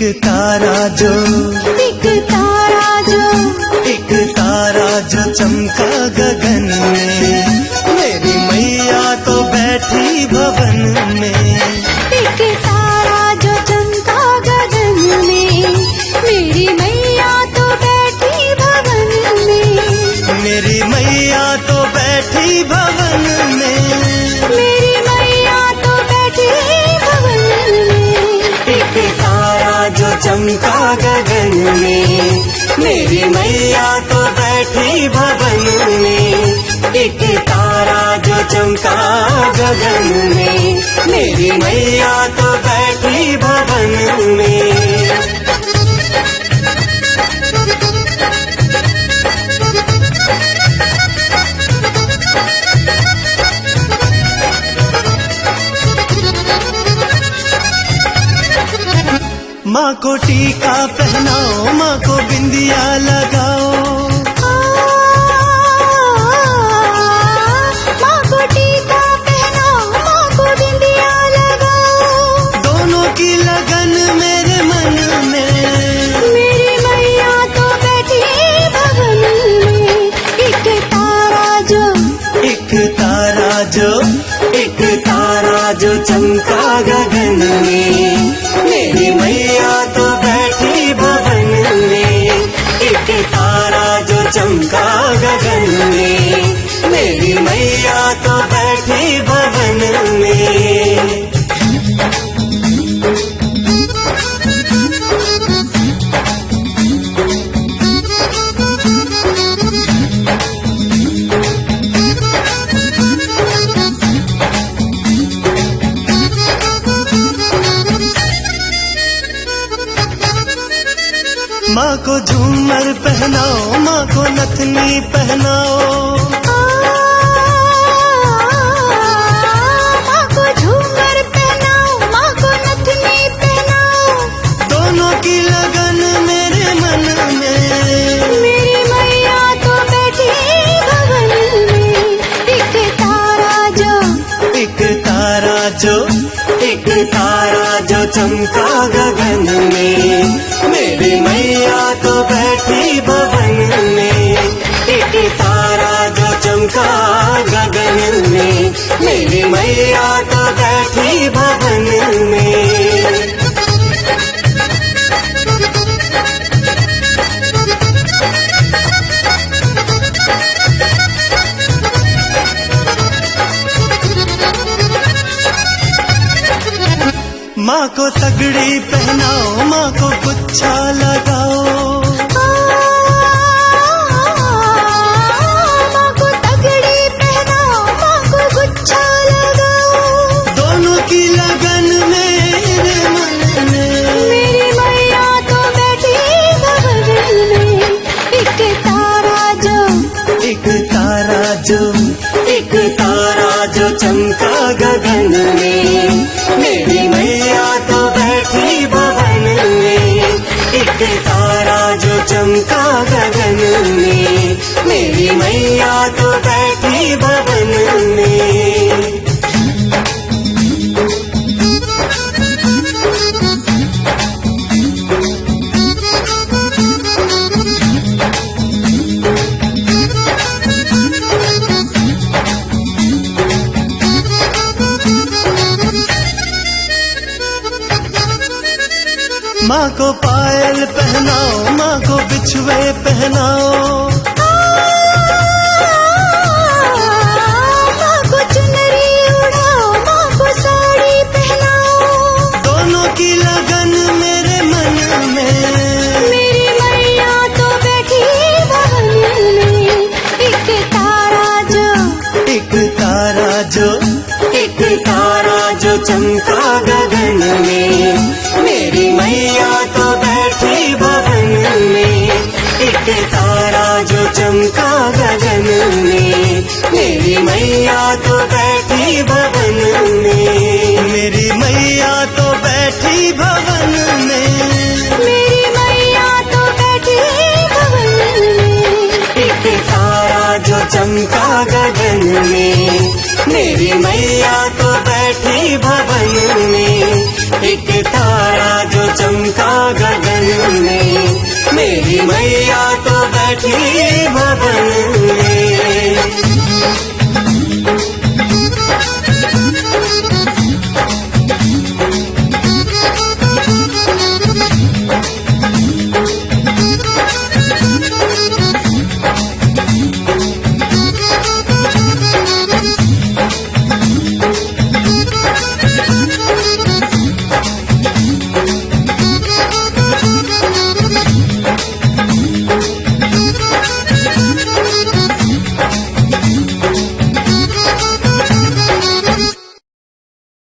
तारा जो एक तारा जो चमका गगन में, मेरी मैया तो बैठी भवन में। एक तारा जो चमका गगन में, मेरी मैया तो बैठी भवन में। मेरी मैया तो बैठी भवन में। मेरी मैया तो बैठी भवन में। एक तारा जो चमका गगन में, मेरी मैया तो बैठी भवन में। एक तारा जो चमका गगन में, मेरी मैया तो बैठी भवन में। माँ को टीका पहनाओ, माँ को बिंदिया लगाओ। माँ को टीका पहनाओ, माँ को बिंदिया लगाओ। दोनों की लगन मेरे मन में। मेरी मैया तो बैठी भवन में। एक तारा जो चमका गगन में, मेरी मैया तो बैठी भवन में। एक तारा जो चमका गगन में, मेरी मैया तो बैठी भवन में। माँ को झूमर पहनाओ, माँ को नथनी पहनाओ। माँ को झूमर पहनाओ, माँ को नथनी पहनाओ। दोनों की लगन मेरे मन में। मेरी मैया तो बैठी भवन में। एक तारा जो चमका गगन में, मेरी मैया तो बैठी भवन में। एक तारा जो चमका गगन में, मेरी मैया तो बैठी भवन में। माँ को तगड़ी पहनाओ, माँ को गुच्छा लगाओ। माँ को तगड़ी पहनाओ, माँ को गुच्छा लगाओ। दोनों की लगन मेरे मन में। मेरी मैया तो बैठी भवन में। एक तारा जो चमका गगन में, मेरी मैया तो बैठी भवन में। एक तारा जो चमका गगन में, मेरी मैया तो बैठी भवन में। माँ को पायल पहनाओ, माँ को बिछुए पहनाओ। माँ को चुनरी उड़ाओ, माँ को साड़ी पहनाओ। दोनों की लगन मेरे मन में। मेरी मैया तो बैठी भवन में। एक तारा जो चमका गगन में, मेरी मैया तो बैठी भवन में। एक तारा जो चमका गगन में, मेरी मैया तो बैठी भवन में। मेरी मैया तो बैठी भवन में। मेरी मैया तो बैठी भवन में। एक तारा जो चमका गगन में, मेरी मैया तो बैठी भवन में। एक तारा जो चमका मैया तो बैठी भवन में।